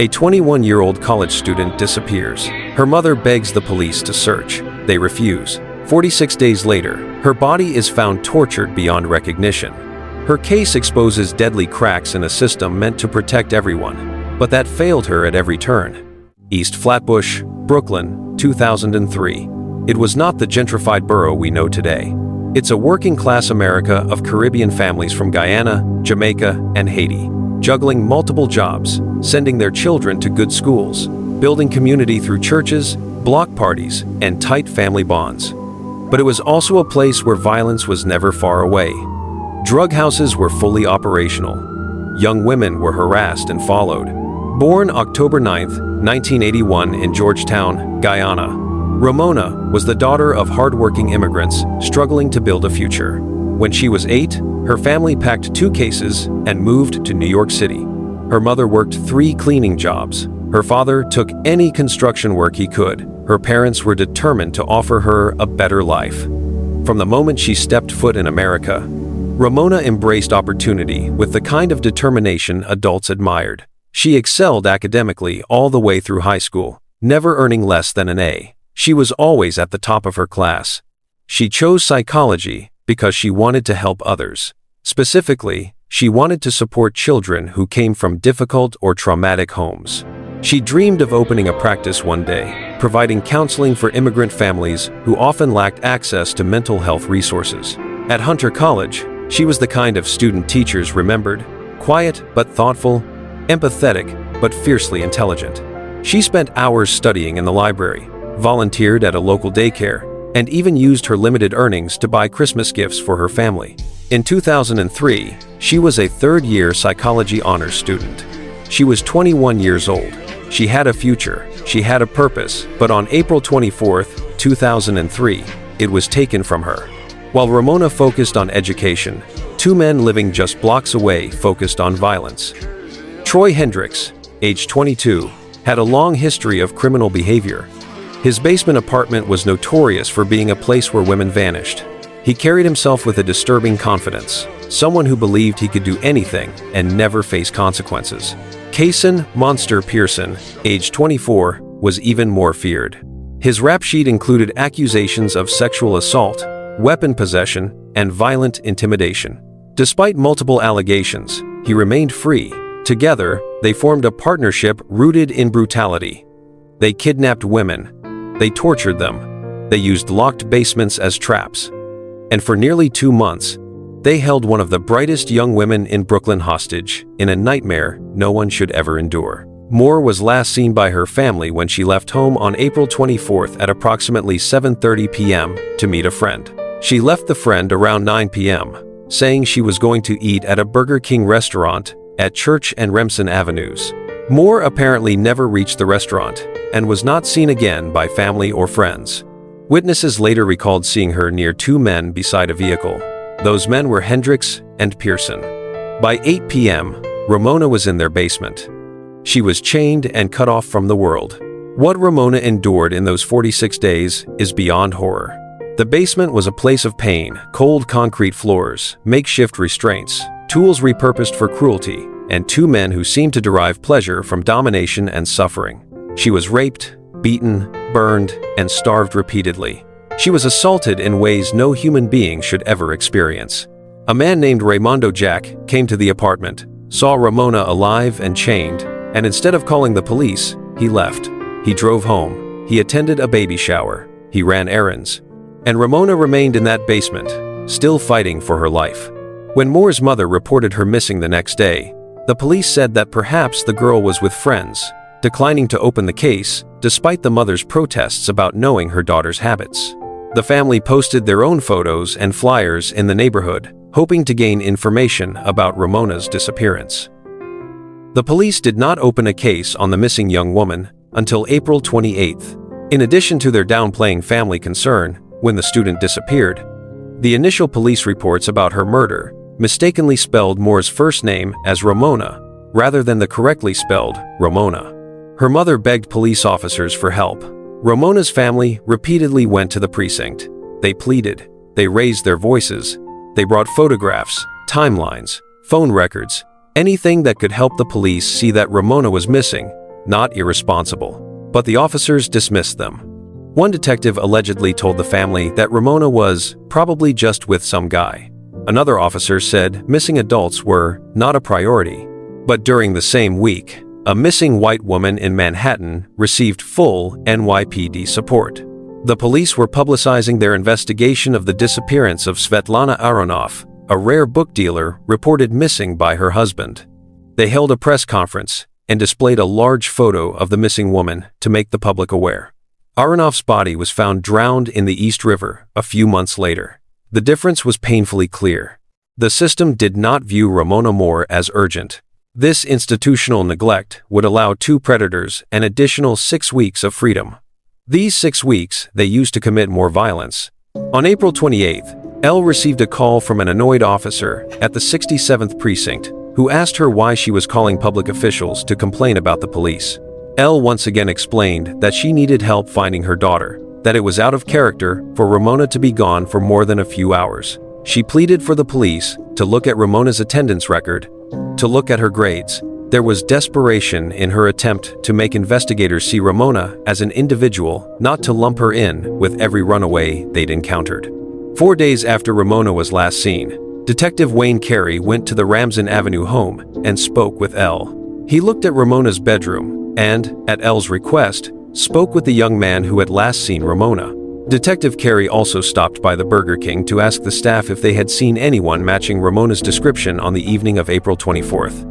A 21-year-old college student disappears. Her mother begs the police to search. They refuse. 46 days later, her body is found tortured beyond recognition. Her case exposes deadly cracks in a system meant to protect everyone, but that failed her at every turn. East Flatbush, Brooklyn, 2003. It was not the gentrified borough we know today. It's a working-class America of Caribbean families from Guyana, Jamaica, and Haiti, juggling multiple jobs, sending their children to good schools, building community through churches, block parties, and tight family bonds. But it was also a place where violence was never far away. Drug houses were fully operational. Young women were harassed and followed. Born October 9, 1981 in Georgetown, Guyana, Ramona was the daughter of hardworking immigrants struggling to build a future. When she was 8, her family packed 2 cases and moved to New York City. Her mother worked 3 cleaning jobs. Her father took any construction work he could. Her parents were determined to offer her a better life. From the moment she stepped foot in America, Ramona embraced opportunity with the kind of determination adults admired. She excelled academically all the way through high school, never earning less than an A. She was always at the top of her class. She chose psychology because she wanted to help others. Specifically, she wanted to support children who came from difficult or traumatic homes. She dreamed of opening a practice one day, providing counseling for immigrant families who often lacked access to mental health resources. At Hunter College, she was the kind of student teachers remembered, quiet but thoughtful, empathetic but fiercely intelligent. She spent hours studying in the library, volunteered at a local daycare, and even used her limited earnings to buy Christmas gifts for her family. In 2003, she was a third-year psychology honors student. She was 21 years old. She had a future, she had a purpose, but on April 24, 2003, it was taken from her. While Ramona focused on education, 2 men living just blocks away focused on violence. Troy Hendricks, age 22, had a long history of criminal behavior. His basement apartment was notorious for being a place where women vanished. He carried himself with a disturbing confidence, someone who believed he could do anything and never face consequences. Jayson "Monster" Pearson, age 24, was even more feared. His rap sheet included accusations of sexual assault, weapon possession, and violent intimidation. Despite multiple allegations, he remained free. Together, they formed a partnership rooted in brutality. They kidnapped women. They tortured them. They used locked basements as traps. And for nearly 2 months, they held one of the brightest young women in Brooklyn hostage in a nightmare no one should ever endure. Moore was last seen by her family when she left home on April 24 at approximately 7:30 p.m. to meet a friend. She left the friend around 9 p.m., saying she was going to eat at a Burger King restaurant at Church and Remsen Avenues. Moore apparently never reached the restaurant and was not seen again by family or friends. Witnesses later recalled seeing her near 2 men beside a vehicle. Those men were Hendricks and Pearson. By 8 p.m., Ramona was in their basement. She was chained and cut off from the world. What Ramona endured in those 46 days is beyond horror. The basement was a place of pain, cold concrete floors, makeshift restraints, tools repurposed for cruelty, and 2 men who seemed to derive pleasure from domination and suffering. She was raped, beaten, burned, and starved repeatedly. She was assaulted in ways no human being should ever experience. A man named Raymondo Jack came to the apartment, saw Ramona alive and chained, and instead of calling the police, he left. He drove home. He attended a baby shower. He ran errands. And Ramona remained in that basement, still fighting for her life. When Moore's mother reported her missing the next day, the police said that perhaps the girl was with friends, declining to open the case despite the mother's protests about knowing her daughter's habits. The family posted their own photos and flyers in the neighborhood, hoping to gain information about Ramona's disappearance. The police did not open a case on the missing young woman until April 28th. In addition to their downplaying family concern when the student disappeared, the initial police reports about her murder mistakenly spelled Moore's first name as Ramona rather than the correctly spelled Ramona. Her mother begged police officers for help. Ramona's family repeatedly went to the precinct. They pleaded. They raised their voices. They brought photographs, timelines, phone records, anything that could help the police see that Ramona was missing, not irresponsible. But the officers dismissed them. One detective allegedly told the family that Ramona was probably just with some guy. Another officer said missing adults were not a priority. But during the same week, a missing white woman in Manhattan received full NYPD support. The police were publicizing their investigation of the disappearance of Svetlana Aronov, a rare book dealer reported missing by her husband. They held a press conference and displayed a large photo of the missing woman to make the public aware. Aronov's body was found drowned in the East River a few months later. The difference was painfully clear. The system did not view Ramona Moore as urgent. This institutional neglect would allow two predators an additional 6 weeks of freedom. These 6 weeks they used to commit more violence. On April 28th, Elle received a call from an annoyed officer at the 67th Precinct who asked her why she was calling public officials to complain about the police. Elle once again explained that she needed help finding her daughter, that it was out of character for Ramona to be gone for more than a few hours. She pleaded for the police to look at Ramona's attendance record, to look at her grades. There was desperation in her attempt to make investigators see Ramona as an individual, not to lump her in with every runaway they'd encountered. 4 days after Ramona was last seen, Detective Wayne Carey went to the Ramsden Avenue home and spoke with Elle. He looked at Ramona's bedroom and, at Elle's request, spoke with the young man who had last seen Ramona. Detective Carey also stopped by the Burger King to ask the staff if they had seen anyone matching Ramona's description on the evening of April 24th.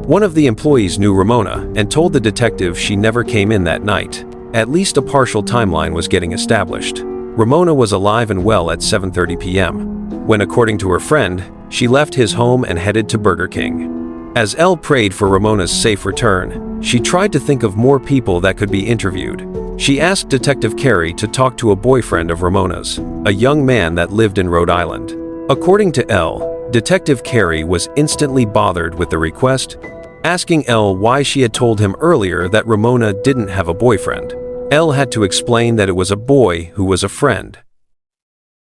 One of the employees knew Ramona and told the detective she never came in that night. At least a partial timeline was getting established. Ramona was alive and well at 7:30 p.m. when, according to her friend, she left his home and headed to Burger King. As Elle prayed for Ramona's safe return, she tried to think of more people that could be interviewed. She asked Detective Carey to talk to a boyfriend of Ramona's, a young man that lived in Rhode Island. According to Elle, Detective Carey was instantly bothered with the request, asking Elle why she had told him earlier that Ramona didn't have a boyfriend. Elle had to explain that it was a boy who was a friend.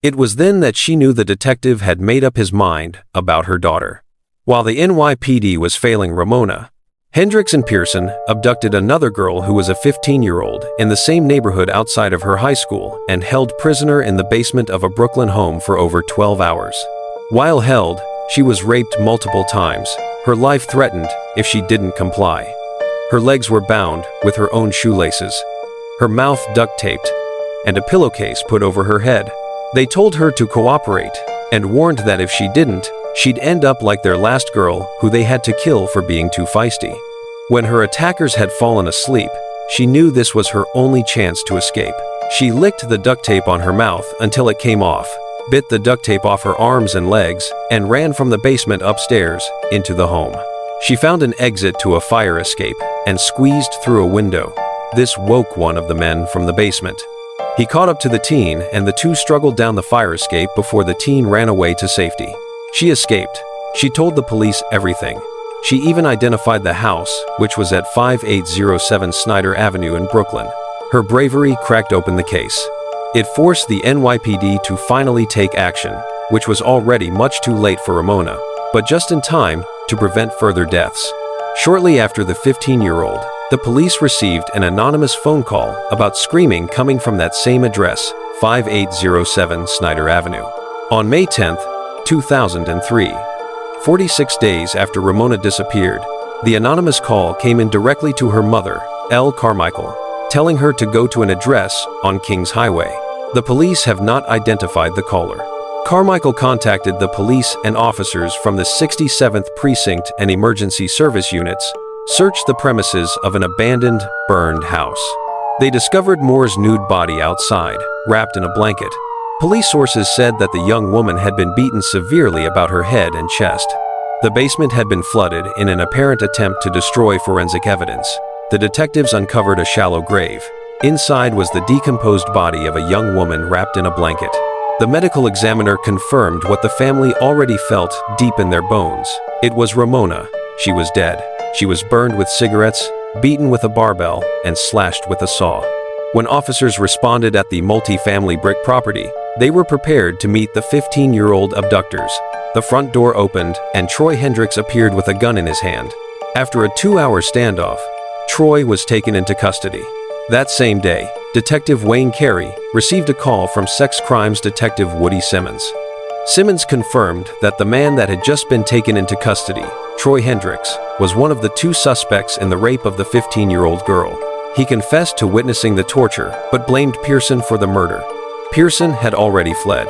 It was then that she knew the detective had made up his mind about her daughter. While the NYPD was failing Ramona, Hendricks and Pearson abducted another girl who was a 15-year-old in the same neighborhood outside of her high school and held prisoner in the basement of a Brooklyn home for over 12 hours. While held, she was raped multiple times, her life threatened if she didn't comply. Her legs were bound with her own shoelaces, her mouth duct-taped, and a pillowcase put over her head. They told her to cooperate and warned that if she didn't, she'd end up like their last girl who they had to kill for being too feisty. When her attackers had fallen asleep, she knew this was her only chance to escape. She licked the duct tape on her mouth until it came off, bit the duct tape off her arms and legs, and ran from the basement upstairs into the home. She found an exit to a fire escape and squeezed through a window. This woke one of the men from the basement. He caught up to the teen and the two struggled down the fire escape before the teen ran away to safety. She escaped. She told the police everything. She even identified the house, which was at 5807 Snyder Avenue in Brooklyn. Her bravery cracked open the case. It forced the NYPD to finally take action, which was already much too late for Ramona, but just in time to prevent further deaths. Shortly after the 15-year-old, the police received an anonymous phone call about screaming coming from that same address, 5807 Snyder Avenue. On May 10, 2003, 46 days after Ramona disappeared, the anonymous call came in directly to her mother, Elle Carmichael, telling her to go to an address on Kings Highway. The police have not identified the caller. Carmichael contacted the police and officers from the 67th Precinct and emergency service units, searched the premises of an abandoned, burned house. They discovered Moore's nude body outside, wrapped in a blanket. Police sources said that the young woman had been beaten severely about her head and chest. The basement had been flooded in an apparent attempt to destroy forensic evidence. The detectives uncovered a shallow grave. Inside was the decomposed body of a young woman wrapped in a blanket. The medical examiner confirmed what the family already felt deep in their bones. It was Ramona. She was dead. She was burned with cigarettes, beaten with a barbell, and slashed with a saw. When officers responded at the multi-family brick property, they were prepared to meet the 15-year-old abductors. The front door opened, and Troy Hendricks appeared with a gun in his hand. After a 2-hour standoff, Troy was taken into custody. That same day, Detective Wayne Carey received a call from sex crimes detective Woody Simmons. Simmons confirmed that the man that had just been taken into custody, Troy Hendricks, was one of the two suspects in the rape of the 15-year-old girl. He confessed to witnessing the torture, but blamed Pearson for the murder. Pearson had already fled.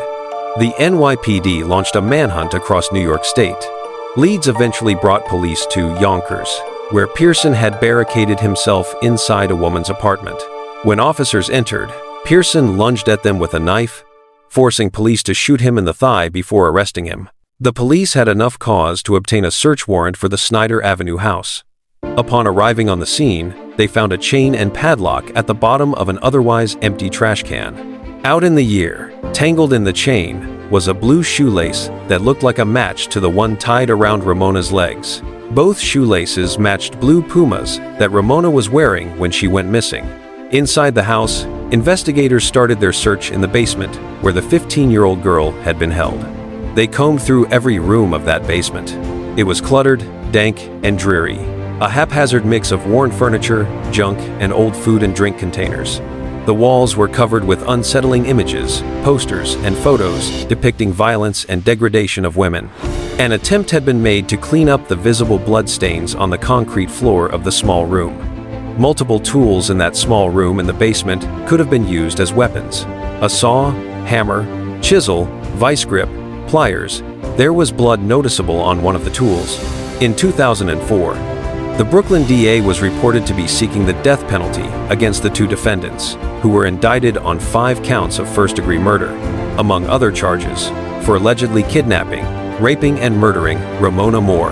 The NYPD launched a manhunt across New York State. Leads eventually brought police to Yonkers, where Pearson had barricaded himself inside a woman's apartment. When officers entered, Pearson lunged at them with a knife, forcing police to shoot him in the thigh before arresting him. The police had enough cause to obtain a search warrant for the Snyder Avenue house. Upon arriving on the scene, they found a chain and padlock at the bottom of an otherwise empty trash can. Out in the year, tangled in the chain, was a blue shoelace that looked like a match to the one tied around Ramona's legs. Both shoelaces matched blue Pumas that Ramona was wearing when she went missing. Inside the house, investigators started their search in the basement where the 15-year-old girl had been held. They combed through every room of that basement. It was cluttered, dank, and dreary, a haphazard mix of worn furniture, junk, and old food and drink containers. The walls were covered with unsettling images, posters, and photos depicting violence and degradation of women. An attempt had been made to clean up the visible bloodstains on the concrete floor of the small room. Multiple tools in that small room in the basement could have been used as weapons. A saw, hammer, chisel, vice grip, pliers. There was blood noticeable on one of the tools. In 2004, the Brooklyn DA was reported to be seeking the death penalty against the two defendants, who were indicted on 5 counts of first-degree murder, among other charges, for allegedly kidnapping, raping, and murdering Ramona Moore.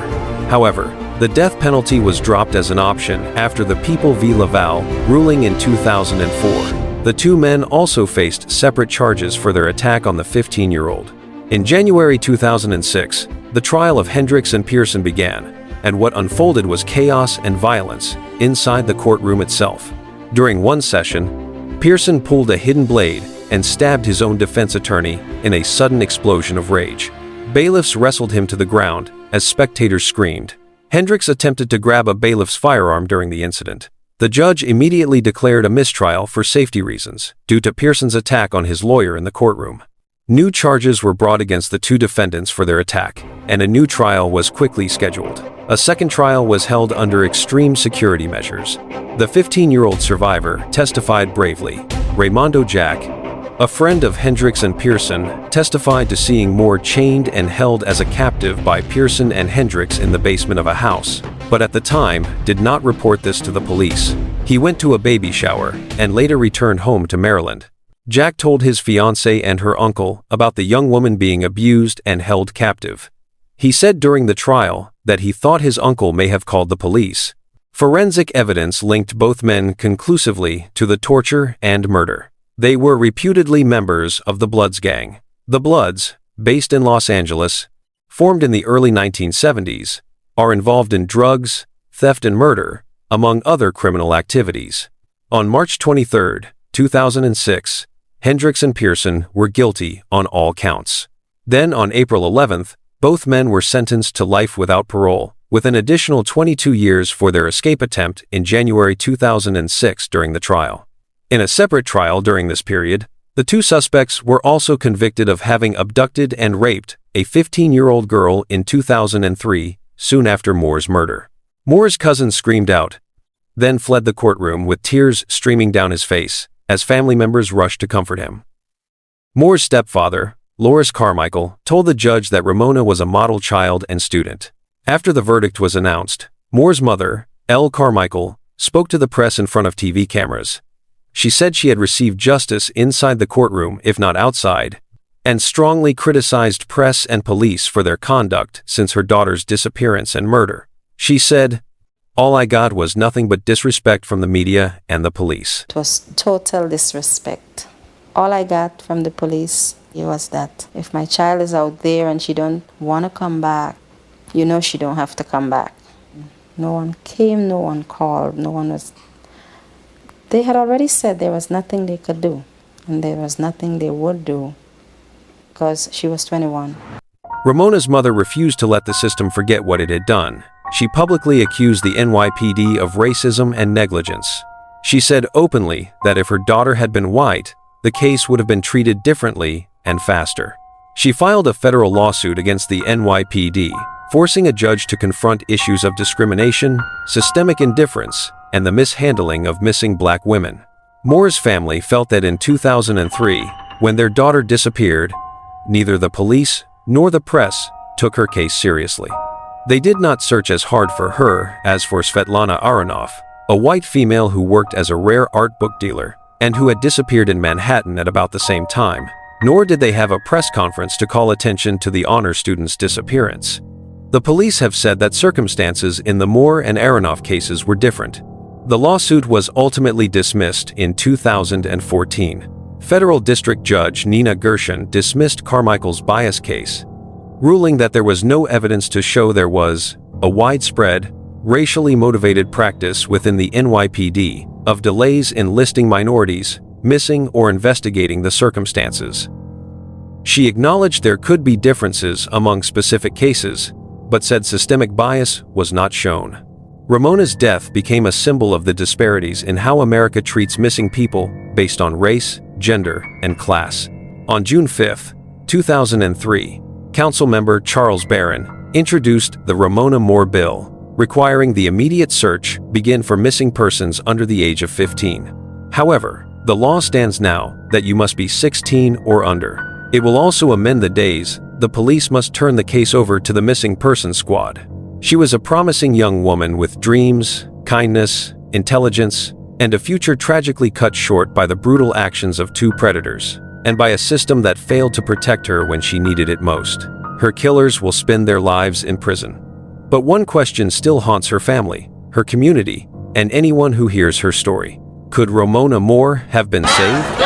However, the death penalty was dropped as an option after the People v. Laval ruling in 2004. The two men also faced separate charges for their attack on the 15-year-old. In January 2006, the trial of Hendricks and Pearson began, and what unfolded was chaos and violence inside the courtroom itself. During one session, Pearson pulled a hidden blade and stabbed his own defense attorney in a sudden explosion of rage. Bailiffs wrestled him to the ground as spectators screamed. Hendricks attempted to grab a bailiff's firearm during the incident. The judge immediately declared a mistrial for safety reasons due to Pearson's attack on his lawyer in the courtroom. New charges were brought against the two defendants for their attack, and a new trial was quickly scheduled. A second trial was held under extreme security measures. The 15-year-old survivor testified bravely. Raymondo Jack, a friend of Hendricks and Pearson, testified to seeing Moore chained and held as a captive by Pearson and Hendricks in the basement of a house, but at the time did not report this to the police. He went to a baby shower and later returned home to Maryland. Jack told his fiancée and her uncle about the young woman being abused and held captive. He said during the trial that he thought his uncle may have called the police. Forensic evidence linked both men conclusively to the torture and murder. They were reputedly members of the Bloods gang. The Bloods, based in Los Angeles, formed in the early 1970s, are involved in drugs, theft and murder, among other criminal activities. On March 23, 2006, Hendricks and Pearson were guilty on all counts. Then on April 11th, both men were sentenced to life without parole, with an additional 22 years for their escape attempt in January 2006 during the trial. In a separate trial during this period, the two suspects were also convicted of having abducted and raped a 15-year-old girl in 2003, soon after Moore's murder. Moore's cousin screamed out, then fled the courtroom with tears streaming down his face, as family members rushed to comfort him. Moore's stepfather, Loris Carmichael, told the judge that Ramona was a model child and student. After the verdict was announced, Moore's mother, Elle Carmichael, spoke to the press in front of TV cameras. She said she had received justice inside the courtroom, if not outside, and strongly criticized press and police for their conduct since her daughter's disappearance and murder. She said, "All I got was nothing but disrespect from the media and the police." It was total disrespect. All I got from the police was that if my child is out there and she don't want to come back, you know she don't have to come back. No one came, no one called, no one was... They had already said there was nothing they could do, and there was nothing they would do, because she was 21. Ramona's mother refused to let the system forget what it had done. she publicly accused the NYPD of racism and negligence. She said openly that if her daughter had been white, the case would have been treated differently and faster. She filed a federal lawsuit against the NYPD, forcing a judge to confront issues of discrimination, systemic indifference, and the mishandling of missing black women. Moore's family felt that in 2003, when their daughter disappeared, neither the police nor the press took her case seriously. They did not search as hard for her as for Svetlana Aronoff, a white female who worked as a rare art book dealer and who had disappeared in Manhattan at about the same time, nor did they have a press conference to call attention to the honor student's disappearance. The police have said that circumstances in the Moore and Aronoff cases were different. The lawsuit was ultimately dismissed in 2014. Federal District Judge Nina Gershon dismissed Carmichael's bias case, ruling that there was no evidence to show there was a widespread, racially motivated practice within the NYPD of delays in listing minorities, missing, or investigating the circumstances. She acknowledged there could be differences among specific cases, but said systemic bias was not shown. Ramona's death became a symbol of the disparities in how America treats missing people based on race, gender, and class. On June 5, 2003, Councilmember Charles Barron introduced the Ramona Moore bill, requiring the immediate search begin for missing persons under the age of 15. However, the law stands now that you must be 16 or under. It will also amend the days the police must turn the case over to the Missing Persons Squad. She was a promising young woman with dreams, kindness, intelligence, and a future tragically cut short by the brutal actions of two predators, and by a system that failed to protect her when she needed it most. Her killers will spend their lives in prison. But one question still haunts her family, her community, and anyone who hears her story. Could Ramona Moore have been saved?